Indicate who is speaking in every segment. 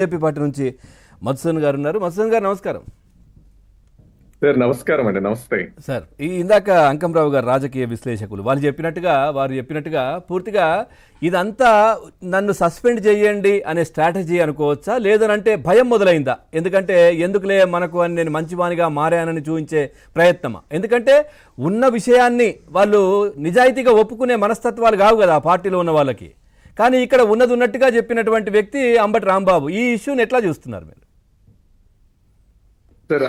Speaker 1: BJP party నుంచి మధుసూదన్ గారు ఉన్నారు. మధుసూదన్ గారు నమస్కారం.
Speaker 2: సార్ నమస్కారం అండి. నమస్తే
Speaker 1: సార్. ఇందాక అంకంరావు గారు రాజకీయ విశ్లేషకులు వారు చెప్పినట్టుగా పూర్తిగా ఇదంతా నన్ను సస్పెండ్ చేయండి అనే స్ట్రాటజీ అనుకోవచ్చా, లేదనంటే భయం మొదలైందా? ఎందుకంటే ఎందుకులే మనకు అని నేను మంచివానిగా మారానని చూపించే ప్రయత్నమా? ఎందుకంటే ఉన్న విషయాన్ని వాళ్ళు నిజాయితీగా ఒప్పుకునే మనస్తత్వాలు కావు కదా ఆ పార్టీలో ఉన్న వాళ్ళకి. కానీ ఇక్కడ ఉన్నది ఉన్నట్టుగా చెప్పినటువంటి వ్యక్తి అంబటి రాంబాబు. ఈ ఇష్యూని ఎట్లా చూస్తున్నారు మీరు?
Speaker 2: సార్,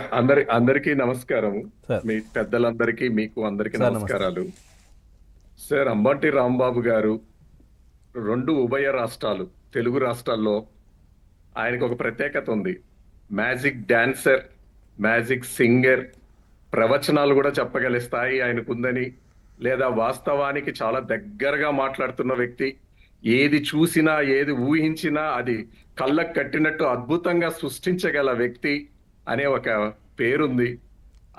Speaker 2: అందరికీ నమస్కారం. మీ పెద్దలందరికీ మీకు అందరికీ నమస్కారాలు. సార్, అంబటి రాంబాబు గారు 2 ఉభయ రాష్ట్రాలు తెలుగు రాష్ట్రాల్లో ఆయనకు ఒక ప్రత్యేకత ఉంది. మ్యాజిక్ డాన్సర్, మ్యాజిక్ సింగర్, ప్రవచనాలు కూడా చెప్పగల స్థాయి ఆయనకుందని, లేదా వాస్తవానికి చాలా దగ్గరగా మాట్లాడుతున్న వ్యక్తి, ఏది చూసినా ఏది ఊహించినా అది కళ్ళకు కట్టినట్టు అద్భుతంగా సృష్టించగల వ్యక్తి అనే ఒక పేరుంది.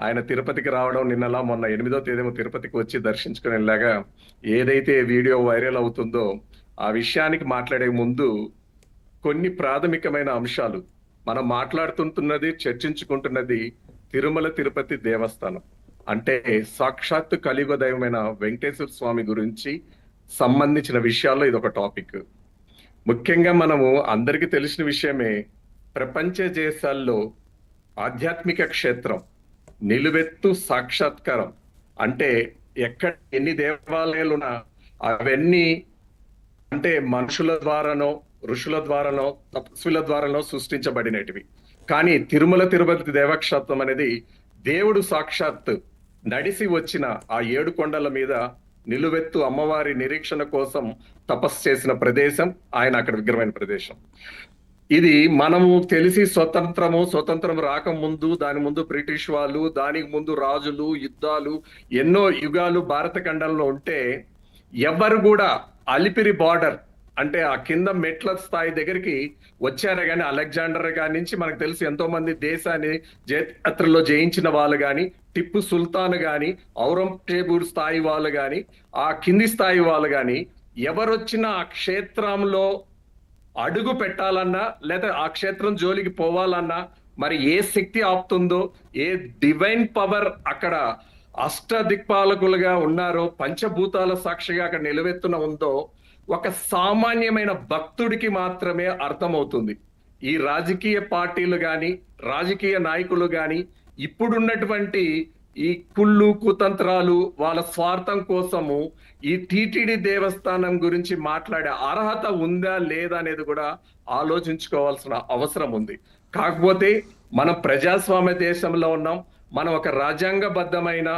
Speaker 2: ఆయన తిరుపతికి రావడం, నిన్నలా మొన్న 8వ తేదీ తిరుపతికి వచ్చి దర్శించుకుని వెళ్ళాగా ఏదైతే వీడియో వైరల్ అవుతుందో ఆ విషయానికి మాట్లాడే ముందు కొన్ని ప్రాథమికమైన అంశాలు మనం మాట్లాడుతుంటున్నది, చర్చించుకుంటున్నది తిరుమల తిరుపతి దేవస్థానం అంటే సాక్షాత్తు కలియుగ దైవమైన వెంకటేశ్వర స్వామి గురించి సంబంధించిన విషయాల్లో ఇది ఒక టాపిక్. ముఖ్యంగా మనము అందరికీ తెలిసిన విషయమే, ప్రపంచ దేశాల్లో ఆధ్యాత్మిక క్షేత్రం నిలువెత్తు సాక్షాత్కారం అంటే ఎక్కడ ఎన్ని దేవాలయాలు ఉన్నా అవన్నీ అంటే మనుషుల ద్వారానో, ఋషుల ద్వారానో, తపస్సుల ద్వారానో సృష్టించబడినటివి. కానీ తిరుమల తిరుపతి దేవక్షేత్రం అనేది దేవుడు సాక్షాత్ నడిసి వచ్చిన ఆ 7 కొండల మీద నిలువెత్తు అమ్మవారి నిరీక్షణ కోసం తపస్సు చేసిన ప్రదేశం, ఆయన అక్కడ విగ్రహమైన ప్రదేశం. ఇది మనము తెలిసి స్వతంత్రం రాకముందు, దాని ముందు బ్రిటిష్ వాళ్ళు, దానికి ముందు రాజులు, యుద్ధాలు, ఎన్నో యుగాలు భారత ఖండంలో ఉంటే ఎవరు కూడా అలిపిరి బార్డర్ అంటే ఆ కింద మెట్ల స్థాయి దగ్గరికి వచ్చారే గాని, అలెగ్జాండర్ గారి నుంచి మనకు తెలిసి ఎంతో మంది దేశాన్ని జయయాత్రలో జయించిన వాళ్ళు గాని, టిప్పు సుల్తాన్ గాని, ఔరంగజేబు స్థాయి వాళ్ళు గాని, ఆ కింది స్థాయి వాళ్ళు గాని ఎవరొచ్చినా ఆ క్షేత్రంలో అడుగు పెట్టాలన్నా లేదా ఆ క్షేత్రం జోలికి పోవాలన్నా మరి ఏ శక్తి ఆపుతుందో, ఏ డివైన్ పవర్ అక్కడ అష్టదిక్పాలకులుగా ఉన్నారో, పంచభూతాల సాక్షిగా అక్కడ నిలవెత్తున ఉందో ఒక సామాన్యమైన భక్తుడికి మాత్రమే అర్థమవుతుంది. ఈ రాజకీయ పార్టీలు గాని, రాజకీయ నాయకులు గాని ఇప్పుడున్నటువంటి ఈ కుళ్ళు కుతంత్రాలు వాళ్ళ స్వార్థం కోసము ఈ టీటీడీ దేవస్థానం గురించి మాట్లాడే అర్హత ఉందా లేదా అనేది కూడా ఆలోచించుకోవాల్సిన అవసరం ఉంది. కాకపోతే మనం ప్రజాస్వామ్య దేశంలో ఉన్నాం. మనం ఒక రాజ్యాంగబద్ధమైన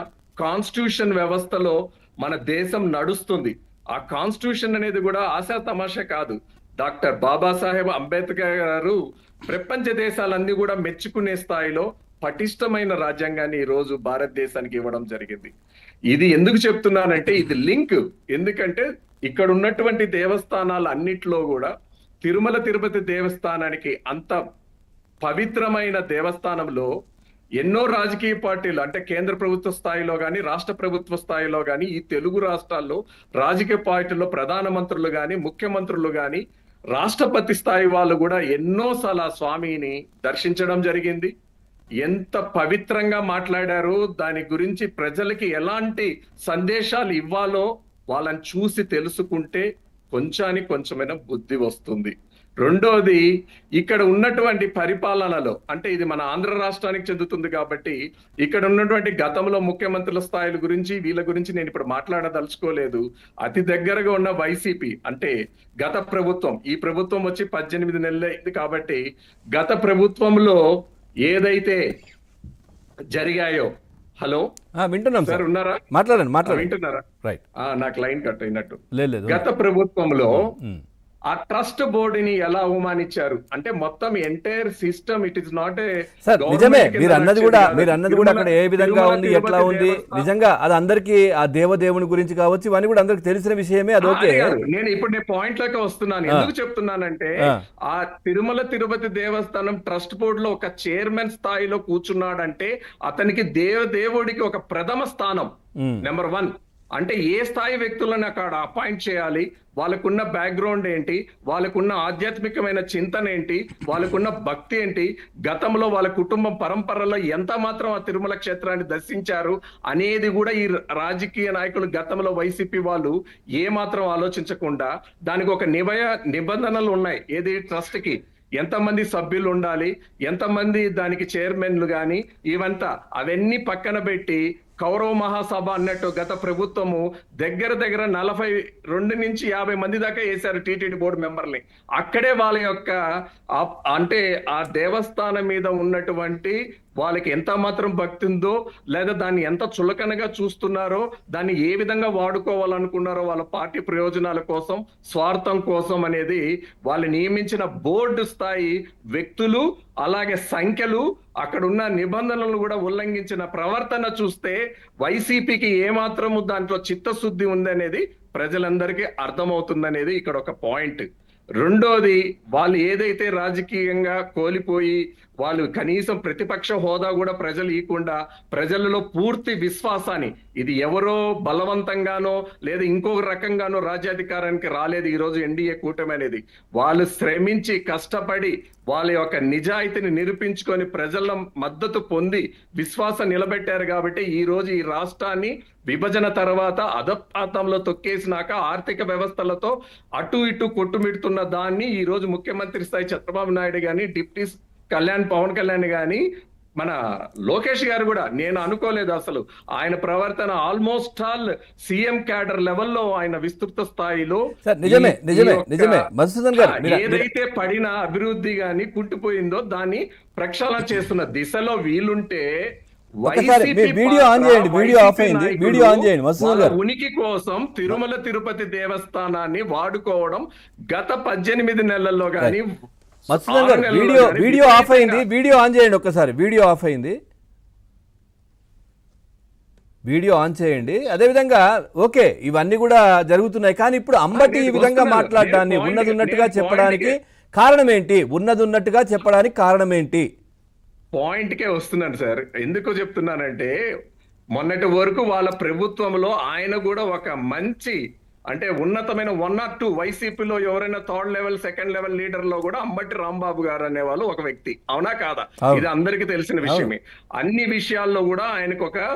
Speaker 2: కాన్స్టిట్యూషన్ వ్యవస్థలో మన దేశం నడుస్తుంది. ఆ కాన్స్టిట్యూషన్ అనేది కూడా ఆశా తమాషా కాదు. డాక్టర్ బాబాసాహెబ్ అంబేద్కర్ గారు ప్రపంచ దేశాలన్నీ కూడా మెచ్చుకునే స్థాయిలో పటిష్టమైన రాజ్యాంగాన్ని ఈ రోజు భారతదేశానికి ఇవ్వడం జరిగింది. ఇది ఎందుకు చెప్తున్నానంటే ఇది లింక్. ఎందుకంటే ఇక్కడ ఉన్నటువంటి దేవస్థానాలు అన్నిట్లో కూడా తిరుమల తిరుపతి దేవస్థానానికి అంత పవిత్రమైన దేవస్థానంలో ఎన్నో రాజకీయ పార్టీలు అంటే కేంద్ర ప్రభుత్వ స్థాయిలో గాని, రాష్ట్ర ప్రభుత్వ స్థాయిలో గాని, ఈ తెలుగు రాష్ట్రాల్లో రాజకీయ పార్టీల్లో ప్రధానమంత్రులు గాని, ముఖ్యమంత్రులు గాని, రాష్ట్రపతి స్థాయి వాళ్ళు కూడా ఎన్నోసార్లు ఆ స్వామిని దర్శించడం జరిగింది. ఎంత పవిత్రంగా మాట్లాడారో, దాని గురించి ప్రజలకి ఎలాంటి సందేశాలు ఇవ్వాలో వాళ్ళని చూసి తెలుసుకుంటే కొంచెమైనా బుద్ధి వస్తుంది. రెండోది, ఇక్కడ ఉన్నటువంటి పరిపాలనలో అంటే ఇది మన ఆంధ్ర రాష్ట్రానికి చెందుతుంది కాబట్టి ఇక్కడ ఉన్నటువంటి గతంలో ముఖ్యమంత్రుల స్థాయిల గురించి వీళ్ళ గురించి నేను ఇప్పుడు మాట్లాడదలుచుకోలేదు. అతి దగ్గరగా ఉన్న వైసీపీ అంటే గత ప్రభుత్వం, ఈ ప్రభుత్వం వచ్చి 18 నెలలు అయింది కాబట్టి గత ప్రభుత్వంలో ఏదైతే జరిగాయో. హలో,
Speaker 1: వింటున్నాం
Speaker 2: సార్, ఉన్నారా?
Speaker 1: మాట్లాడండి.
Speaker 2: వింటున్నారా?
Speaker 1: రైట్.
Speaker 2: నాకు లైన్ కట్ అయినట్టు.
Speaker 1: లేదు.
Speaker 2: గత ప్రభుత్వంలో ఆ ట్రస్ట్ బోర్డుని ఎలా అవమానించారు అంటే మొత్తం entire system it is not a
Speaker 1: sir. నిజమే, మీరు అన్నది కూడా అక్కడ ఏ విధంగా ఉంది, ఎట్లా ఉంది, నిజంగా అది అందరికీ ఆ దేవుని గురించి కావచ్చు, ఇవన్నీ కూడా అందరికి తెలిసిన విషయమే. అది ఓకే.
Speaker 2: నేను పాయింట్ లోకి వస్తున్నాను. ఎందుకు చెప్తున్నానంటే ఆ తిరుమల తిరుపతి దేవస్థానం ట్రస్ట్ బోర్డు లో ఒక చైర్మన్ స్థాయిలో కూర్చున్నాడంటే అతనికి దేవుడికి ఒక ప్రథమ స్థానం, నెంబర్ 1. అంటే ఏ స్థాయి వ్యక్తులను అక్కడ అపాయింట్ చేయాలి, వాళ్ళకున్న బ్యాక్గ్రౌండ్ ఏంటి, వాళ్ళకున్న ఆధ్యాత్మికమైన చింతన ఏంటి, వాళ్ళకున్న భక్తి ఏంటి, గతంలో వాళ్ళ కుటుంబం పరంపరలో ఎంత మాత్రం ఆ తిరుమల క్షేత్రాన్ని దర్శించారు అనేది కూడా ఈ రాజకీయ నాయకులు గతంలో వైసీపీ వాళ్ళు ఏ మాత్రం ఆలోచించకుండా దానికి ఒక నిబంధనలు ఉన్నాయి. ఏది ట్రస్ట్ కి ఎంతమంది సభ్యులు ఉండాలి, ఎంతమంది దానికి చైర్మన్లు కానీ, ఇవంతా అవన్నీ పక్కన పెట్టి కౌరవ మహాసభ అన్నట్టు గత ప్రభుత్వము దగ్గర 42 నుంచి 50 మంది దాకా వేశారు టీటీడీ బోర్డు మెంబర్ని. అక్కడే వాళ్ళ యొక్క అంటే ఆ దేవస్థానం మీద ఉన్నటువంటి వాళ్ళకి ఎంత మాత్రం భక్తి ఉందో, లేదా దాన్ని ఎంత చులకనగా చూస్తున్నారో, దాన్ని ఏ విధంగా వాడుకోవాలనుకున్నారో వాళ్ళ పార్టీ ప్రయోజనాల కోసం, స్వార్థం కోసం అనేది వాళ్ళు నియమించిన బోర్డు స్థాయి వ్యక్తులు, అలాగే సంఖ్యలు, అక్కడున్న నిబంధనలను కూడా ఉల్లంఘించిన ప్రవర్తన చూస్తే వైసీపీకి ఏమాత్రము దాంట్లో చిత్తశుద్ధి ఉందనేది ప్రజలందరికీ అర్థమవుతుందనేది ఇక్కడ ఒక పాయింట్. రెండోది, వాళ్ళు ఏదైతే రాజకీయంగా కోల్పోయి వాళ్ళు కనీసం ప్రతిపక్ష హోదా కూడా ప్రజలు ఇవ్వకుండా ప్రజలలో పూర్తి విశ్వాసాన్ని, ఇది ఎవరో బలవంతంగానో లేదా ఇంకొక రకంగానో రాజ్యాధికారానికి రాలేదు ఈ రోజు ఎన్డీఏ కూటమి అనేది. వాళ్ళు శ్రమించి కష్టపడి వాళ్ళ యొక్క నిజాయితీని నిరూపించుకొని ప్రజల మద్దతు పొంది విశ్వాసం నిలబెట్టారు కాబట్టి ఈ రోజు ఈ రాష్ట్రాన్ని విభజన తర్వాత అధపాతంలో తొక్కేసినాక ఆర్థిక వ్యవస్థలతో అటు ఇటు కొట్టుమిడుతున్న దాన్ని ఈ రోజు ముఖ్యమంత్రి స్థాయి చంద్రబాబు నాయుడు గాని, డిప్యూటీ పవన్ కళ్యాణ్ గాని, మన లోకేష్ గారు కూడా, నేను అనుకోలేదు అసలు ఆయన ప్రవర్తన ఆల్మోస్ట్ ఆల్ సీఎం క్యాడర్ లెవెల్లో ఆయన విస్తృత స్థాయిలో ఏదైతే పడిన అభివృద్ధి గాని కుంటిపోయిందో దాన్ని ప్రక్షాళన చేస్తున్న దిశలో వీలుంటే ఉనికి కోసం తిరుమల తిరుపతి దేవస్థానాన్ని వాడుకోవడం గత 18 నెలల్లో గాని.
Speaker 1: మధుసూదన్ గారు వీడియో ఆఫ్ అయింది, వీడియో ఆన్ చేయండి ఒక్కసారి. వీడియో ఆఫ్ అయింది, వీడియో ఆన్ చేయండి. అదేవిధంగా ఓకే, ఇవన్నీ కూడా జరుగుతున్నాయి, కానీ ఇప్పుడు అంబటి ఈ విధంగా మాట్లాడడాన్ని ఉన్నది ఉన్నట్టుగా చెప్పడానికి కారణం ఏంటి? ఉన్నది ఉన్నట్టుగా చెప్పడానికి కారణం ఏంటి?
Speaker 2: పాయింట్కే వస్తున్నాను సార్. ఎందుకు చెప్తున్నానంటే మొన్నటి వరకు వాళ్ళ ప్రభుత్వంలో ఆయన కూడా ఒక మంచి అంటే ఉన్నతమైన 1 or 2 వైసీపీలో ఎవరైనా 3rd level 2nd level leader లో కూడా అంబటి రాంబాబు గారు అనేవాళ్ళు ఒక వ్యక్తి. అవునా కాదా? ఇది అందరికీ తెలిసిన విషయమే. అన్ని విషయాల్లో కూడా ఆయనకు ఒక